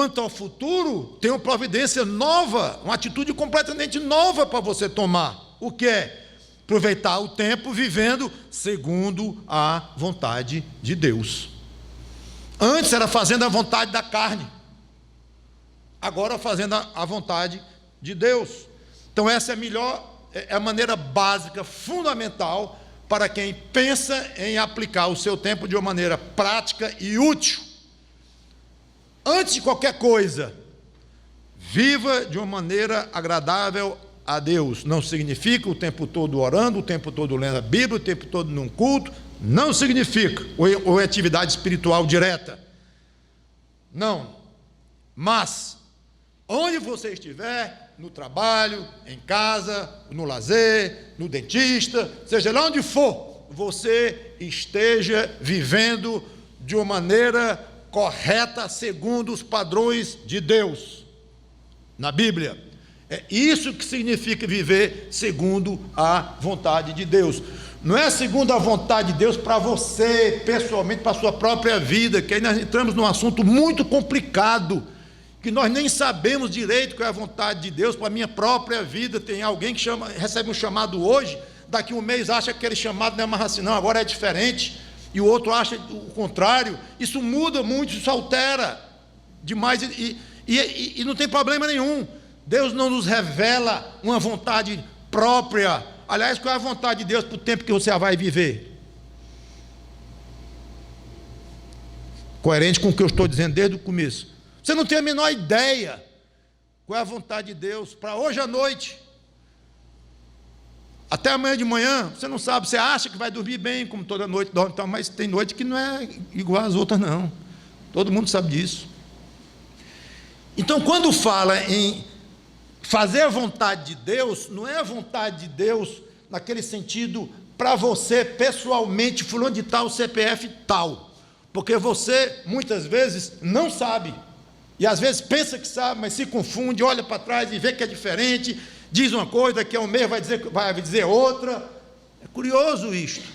quanto ao futuro, tem uma providência nova, uma atitude completamente nova para você tomar. O que é? Aproveitar o tempo vivendo segundo a vontade de Deus. Antes era fazendo a vontade da carne, agora fazendo a vontade de Deus. Então essa é a maneira básica, fundamental, para quem pensa em aplicar o seu tempo de uma maneira prática e útil. Antes de qualquer coisa, viva de uma maneira agradável a Deus. Não significa o tempo todo orando, o tempo todo lendo a Bíblia, o tempo todo num culto. Não significa, ou atividade espiritual direta. Não. Mas, onde você estiver, no trabalho, em casa, no lazer, no dentista, seja lá onde for, você esteja vivendo de uma maneira correta, segundo os padrões de Deus, na Bíblia. É isso que significa viver segundo a vontade de Deus. Não é segundo a vontade de Deus para você, pessoalmente, para a sua própria vida, que aí nós entramos num assunto muito complicado, que nós nem sabemos direito qual é a vontade de Deus para a minha própria vida. Tem alguém que recebe um chamado hoje, daqui um mês acha que aquele chamado não é mais assim, não, agora é diferente, e o outro acha o contrário. Isso muda muito, isso altera demais, e não tem problema nenhum. Deus não nos revela uma vontade própria. Aliás, qual é a vontade de Deus para o tempo que você vai viver? Coerente com o que eu estou dizendo desde o começo. Você não tem a menor ideia qual é a vontade de Deus para hoje à noite. Até amanhã de manhã, você não sabe, você acha que vai dormir bem, como toda noite dorme, mas tem noite que não é igual às outras, não. Todo mundo sabe disso. Então, quando fala em fazer a vontade de Deus, não é a vontade de Deus naquele sentido para você pessoalmente, fulano de tal, CPF tal, porque você muitas vezes não sabe, e às vezes pensa que sabe, mas se confunde, olha para trás e vê que é diferente, diz uma coisa, daqui a um mês vai dizer outra. É curioso isto.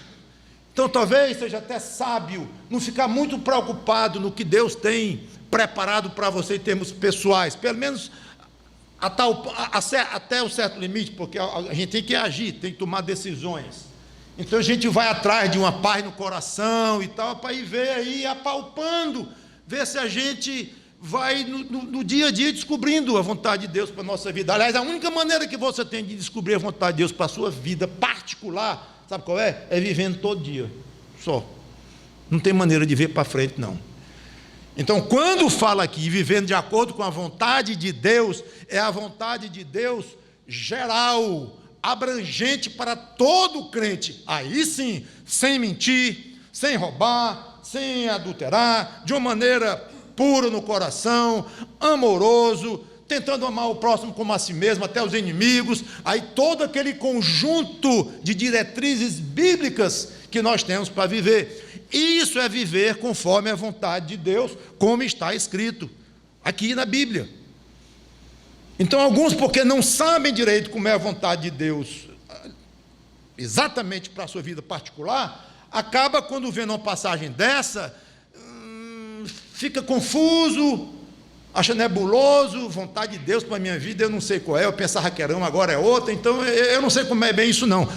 Então talvez seja até sábio não ficar muito preocupado no que Deus tem preparado para você em termos pessoais, pelo menos até um certo limite, porque a gente tem que agir, tem que tomar decisões. Então a gente vai atrás de uma paz no coração e tal, para ir ver aí, apalpando, ver se a gente vai no dia a dia descobrindo a vontade de Deus para a nossa vida. Aliás, a única maneira que você tem de descobrir a vontade de Deus para a sua vida particular, sabe qual é? É vivendo todo dia, só. Não tem maneira de ver para frente, não. Então, quando fala aqui, vivendo de acordo com a vontade de Deus, é a vontade de Deus geral, abrangente para todo crente. Aí sim, sem mentir, sem roubar, sem adulterar, de uma maneira pura no coração, amoroso, tentando amar o próximo como a si mesmo, até os inimigos. Aí todo aquele conjunto de diretrizes bíblicas que nós temos para viver. Isso é viver conforme a vontade de Deus, como está escrito aqui na Bíblia. Então alguns, porque não sabem direito como é a vontade de Deus, exatamente para a sua vida particular, acaba quando vê uma passagem dessa, fica confuso, acha nebuloso, vontade de Deus para a minha vida, eu não sei qual é, eu pensava que era uma, agora é outra, então eu não sei como é bem isso não.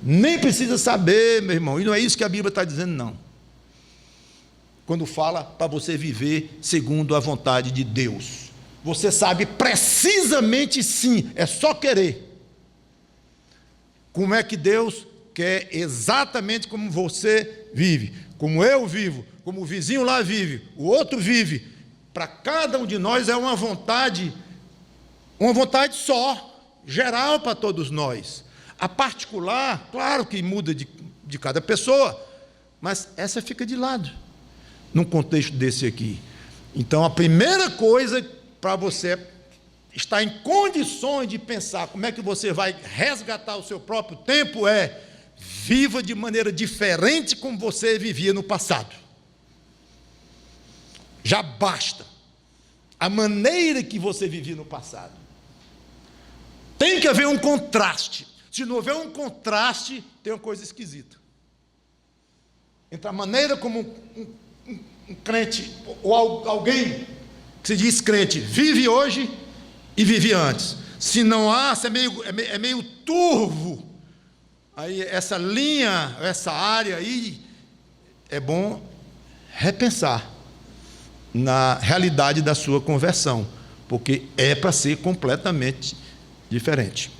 Nem precisa saber, meu irmão, e não é isso que a Bíblia está dizendo, não. Quando fala para você viver segundo a vontade de Deus, você sabe precisamente sim, é só querer. Como é que Deus quer exatamente como você vive, como eu vivo, como o vizinho lá vive, o outro vive. Para cada um de nós é uma vontade só, geral para todos nós. A particular, claro que muda de cada pessoa, mas essa fica de lado, num contexto desse aqui. Então, a primeira coisa para você estar em condições de pensar como é que você vai resgatar o seu próprio tempo é: viva de maneira diferente como você vivia no passado. Já basta a maneira que você vivia no passado. Tem que haver um contraste. Se não houver um contraste, tem uma coisa esquisita. Entre a maneira como um crente ou alguém que se diz crente, vive hoje e vive antes. Se não há, se é meio turvo, aí essa linha, essa área aí, é bom repensar na realidade da sua conversão, porque é para ser completamente diferente.